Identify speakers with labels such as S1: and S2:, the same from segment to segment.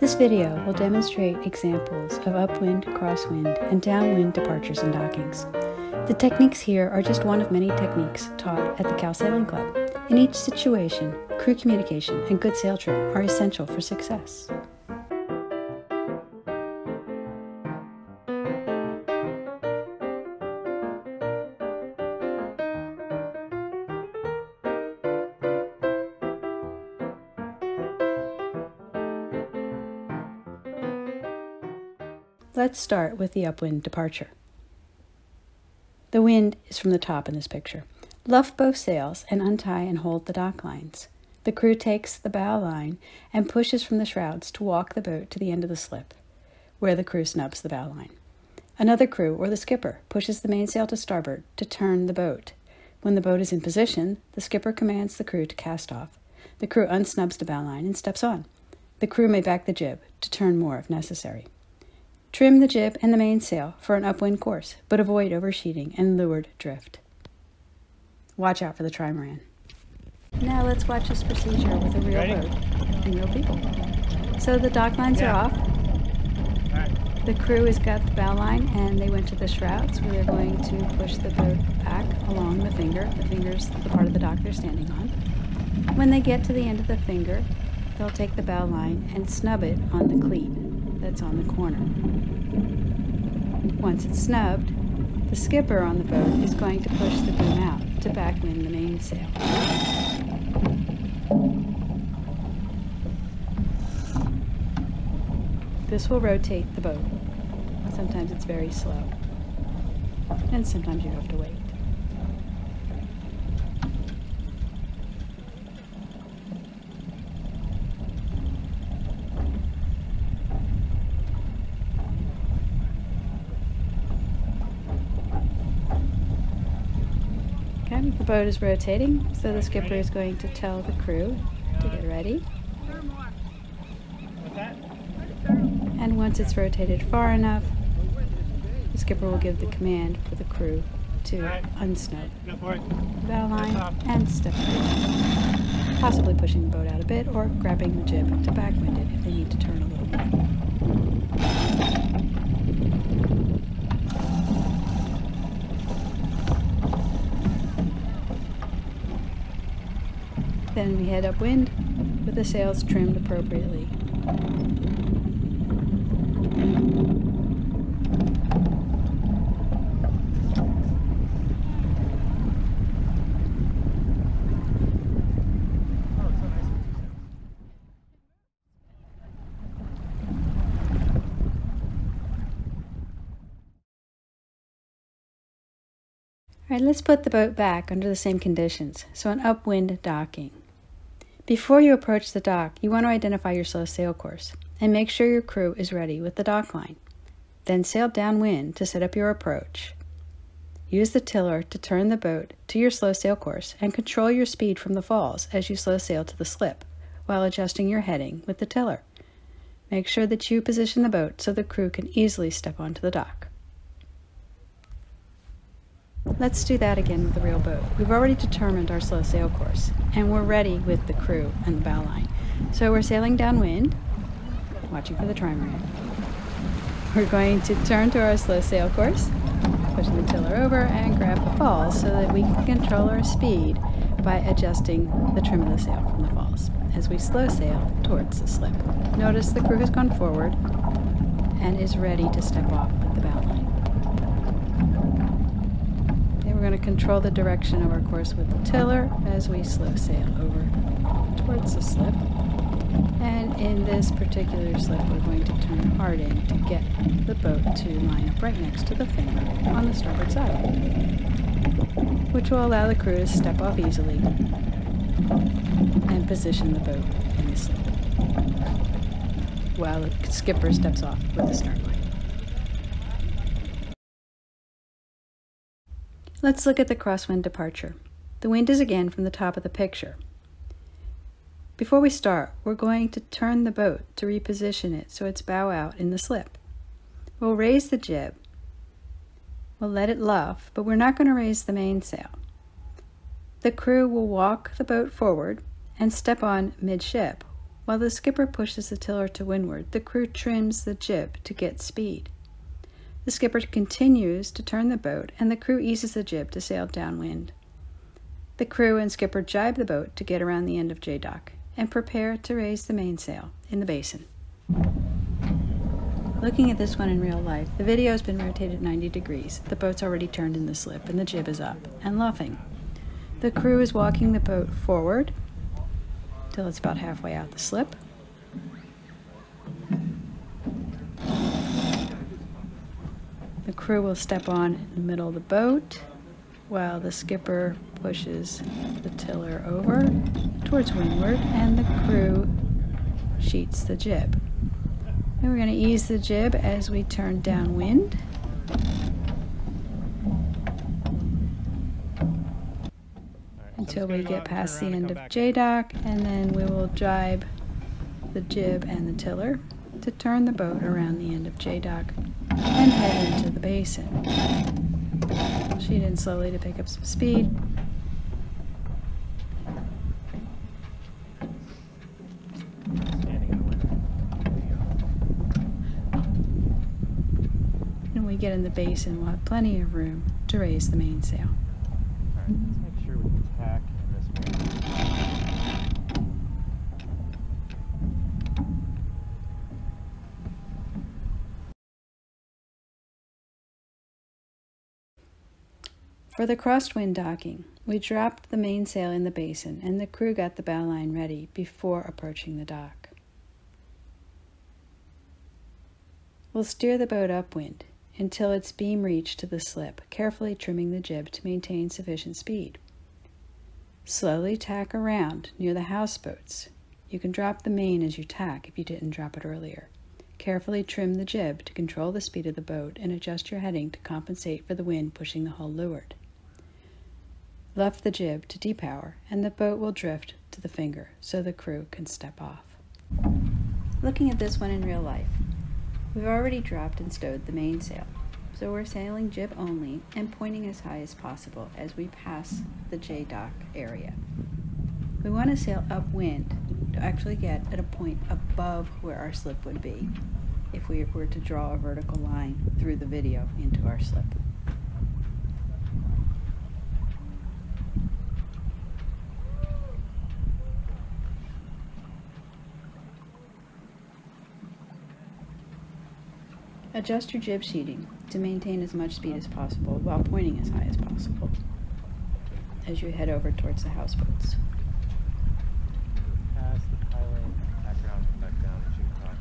S1: This video will demonstrate examples of upwind, crosswind, and downwind departures and dockings. The techniques here are just one of many techniques taught at the Cal Sailing Club. In each situation, crew communication and good sail trim are essential for success. Let's start with the upwind departure. The wind is from the top in this picture. Luff both sails and untie and hold the dock lines. The crew takes the bow line and pushes from the shrouds to walk the boat to the end of the slip, where the crew snubs the bow line. Another crew, or the skipper, pushes the mainsail to starboard to turn the boat. When the boat is in position, the skipper commands the crew to cast off. The crew unsnubs the bow line and steps on. The crew may back the jib to turn more if necessary. Trim the jib and the mainsail for an upwind course, but avoid oversheeting and leeward drift. Watch out for the trimaran. Now let's watch this procedure with a real boat and real people. So the dock lines are off. The crew has got the bow line and they went to the shrouds where they're going to push the boat back along the finger. The finger's the part of the dock they're standing on. When they get to the end of the finger, they'll take the bow line and snub it on the cleat that's on the corner. Once it's snubbed, the skipper on the boat is going to push the boom out to backwind the mainsail. This will rotate the boat. Sometimes it's very slow, and sometimes you have to wait. Okay, the boat is rotating, so the skipper is going to tell the crew to get ready. And once it's rotated far enough, the skipper will give the command for the crew to unsnub the bow line and step forward, possibly pushing the boat out a bit or grabbing the jib to backwind it if they need to turn a little more. Then we head upwind with the sails trimmed appropriately. All right, let's put the boat back under the same conditions, so an upwind docking. Before you approach the dock, you want to identify your slow sail course and make sure your crew is ready with the dock line. Then sail downwind to set up your approach. Use the tiller to turn the boat to your slow sail course and control your speed from the falls as you slow sail to the slip while adjusting your heading with the tiller. Make sure that you position the boat so the crew can easily step onto the dock. Let's do that again with the real boat. We've already determined our slow sail course, and we're ready with the crew and the bow line. So we're sailing downwind, watching for the trimaran. We're going to turn to our slow sail course, pushing the tiller over and grab the falls so that we can control our speed by adjusting the trim of the sail from the falls as we slow sail towards the slip. Notice the crew has gone forward and is ready to step off with the bow line. We're going to control the direction of our course with the tiller as we slow sail over towards the slip. And in this particular slip, we're going to turn hard in to get the boat to line up right next to the finger on the starboard side, which will allow the crew to step off easily and position the boat in the slip while the skipper steps off with the stern line. Let's look at the crosswind departure. The wind is again from the top of the picture. Before we start, we're going to turn the boat to reposition it so it's bow out in the slip. We'll raise the jib. We'll let it luff, but we're not going to raise the mainsail. The crew will walk the boat forward and step on midship While the skipper pushes the tiller to windward, the crew trims the jib to get speed. The skipper continues to turn the boat, and the crew eases the jib to sail downwind. The crew and skipper jibe the boat to get around the end of J-dock and prepare to raise the mainsail in the basin. Looking at this one in real life, the video has been rotated 90 degrees. The boat's already turned in the slip, and the jib is up and luffing. The crew is walking the boat forward till it's about halfway out the slip. The crew will step on in the middle of the boat while the skipper pushes the tiller over towards windward, and the crew sheets the jib. And we're going to ease the jib as we turn downwind. Until we get past the end of J-dock, and then we will jibe the jib and the tiller to turn the boat around the end of J-dock and head into the basin. Sheet in slowly to pick up some speed. When we get in the basin, we'll have plenty of room to raise the mainsail.
S2: Alright, let's make sure we can tack in this way.
S1: For the crosswind docking, we dropped the mainsail in the basin, and the crew got the bow line ready before approaching the dock. We'll steer the boat upwind until its beam reached to the slip, carefully trimming the jib to maintain sufficient speed. Slowly tack around near the houseboats. You can drop the main as you tack if you didn't drop it earlier. Carefully trim the jib to control the speed of the boat and adjust your heading to compensate for the wind pushing the hull leeward. Luff the jib to depower, and the boat will drift to the finger so the crew can step off. Looking at this one in real life, we've already dropped and stowed the mainsail, so we're sailing jib only and pointing as high as possible as we pass the J-dock area. We want to sail upwind to actually get at a point above where our slip would be if we were to draw a vertical line through the video into our slip. Adjust your jib sheeting to maintain as much speed as possible while pointing as high as possible as you head over towards the houseboats.
S2: Pass the piling, tack around, come back down, and shoot across.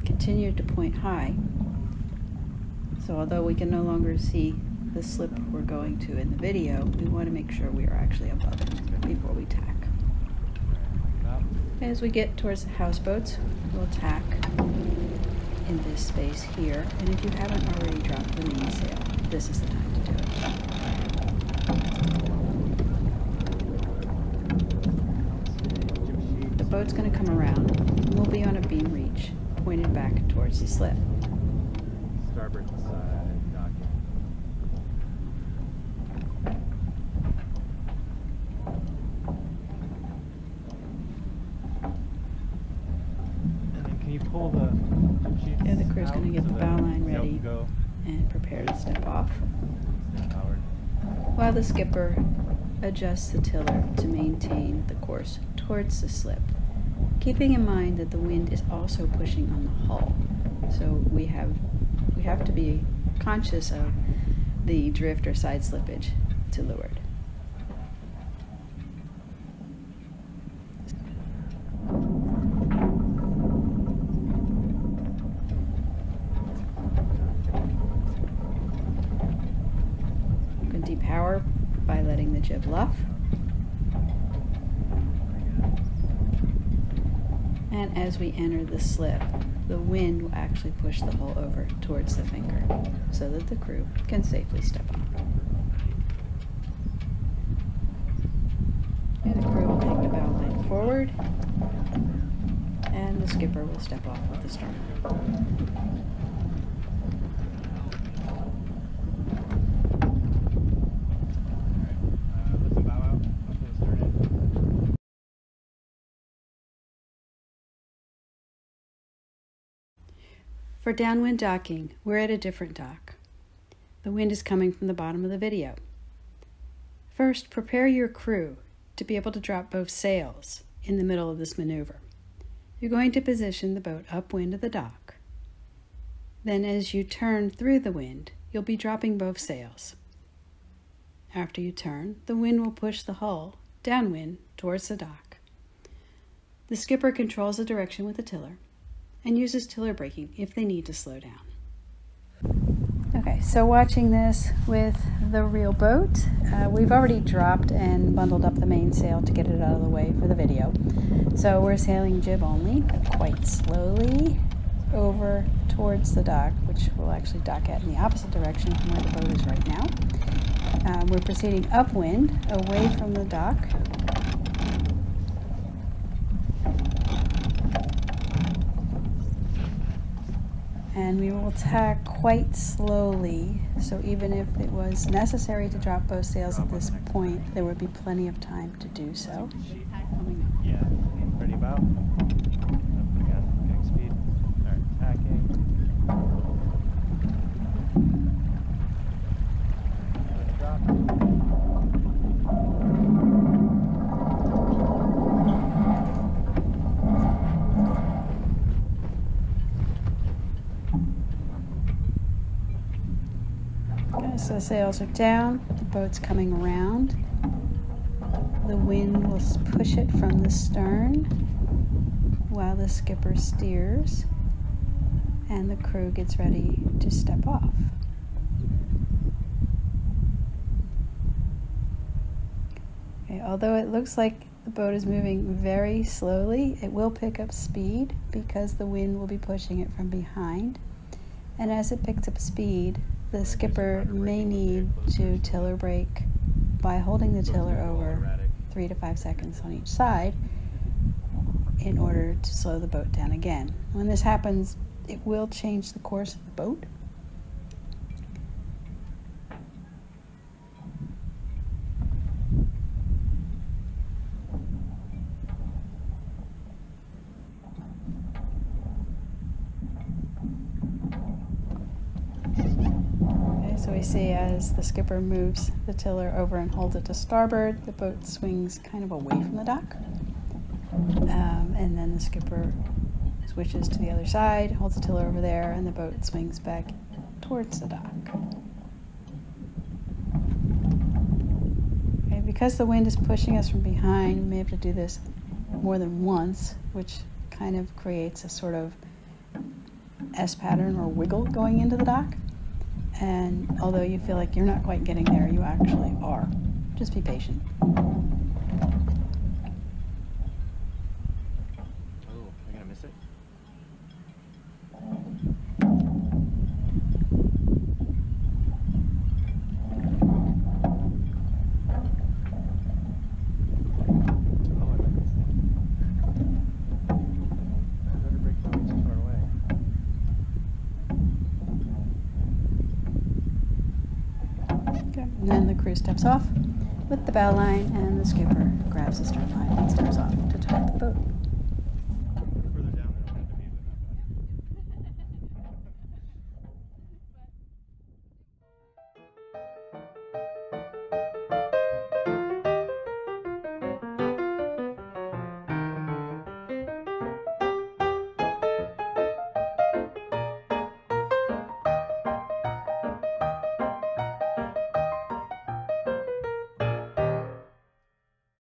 S1: Continue to point high. So although we can no longer see the slip we're going to in the video, we want to make sure we are actually above it before we tack. As we get towards the houseboats, we'll tack in this space here, and if you haven't already dropped the mainsail, this is the time to do it. The boat's going to come around, and we'll be on a beam reach, pointed back towards the slip.
S2: Starboard side docking. And then can you pull the sheets
S1: Yeah, the crew's going to get
S2: out
S1: the
S2: so
S1: bow
S2: that
S1: line
S2: they'll
S1: ready
S2: go
S1: and prepare to step off,
S2: powered?
S1: while the skipper adjusts the tiller to maintain the course towards the slip, keeping in mind that the wind is also pushing on the hull. So we have to be conscious of the drift or side slippage to leeward. You can depower by letting the jib luff. And as we enter the slip, the wind will actually push the hull over towards the finger so that the crew can safely step off. And the crew will take the bow line forward, and and the skipper will step off with the stern. For downwind docking, we're at a different dock. The wind is coming from the bottom of the video. First, prepare your crew to be able to drop both sails in the middle of this maneuver. You're going to position the boat upwind of the dock. Then as you turn through the wind, you'll be dropping both sails. After you turn, the wind will push the hull downwind towards the dock. The skipper controls the direction with the tiller and uses tiller braking if they need to slow down. Okay, so watching this with the real boat, we've already dropped and bundled up the mainsail to get it out of the way for the video. So we're sailing jib only, quite slowly, over towards the dock, which we'll actually dock at in the opposite direction from where the boat is right now. We're proceeding upwind, away from the dock. And we will tack quite slowly, so even if it was necessary to drop both sails at this point, there would be plenty of time to do so.
S2: Yeah, ready about. Again, getting speed. Alright, tacking. Drop.
S1: So the sails are down, the boat's coming around. The wind will push it from the stern while the skipper steers and the crew gets ready to step off. Okay, although it looks like the boat is moving very slowly, it will pick up speed because the wind will be pushing it from behind. And as it picks up speed, the skipper may need to tiller brake by holding the tiller over 3 to 5 seconds on each side in order to slow the boat down again. When this happens, it will change the course of the boat. So we see as the skipper moves the tiller over and holds it to starboard, the boat swings kind of away from the dock. And then the skipper switches to the other side, holds the tiller over there, and the boat swings back towards the dock. Okay, because the wind is pushing us from behind, we may have to do this more than once, which kind of creates a sort of S pattern or wiggle going into the dock. And although you feel like you're not quite getting there, you actually are. Just be patient.
S2: Oh, I'm gonna miss it.
S1: And then the crew steps off with the bow line and the skipper grabs the stern line and steps off to tack the boat.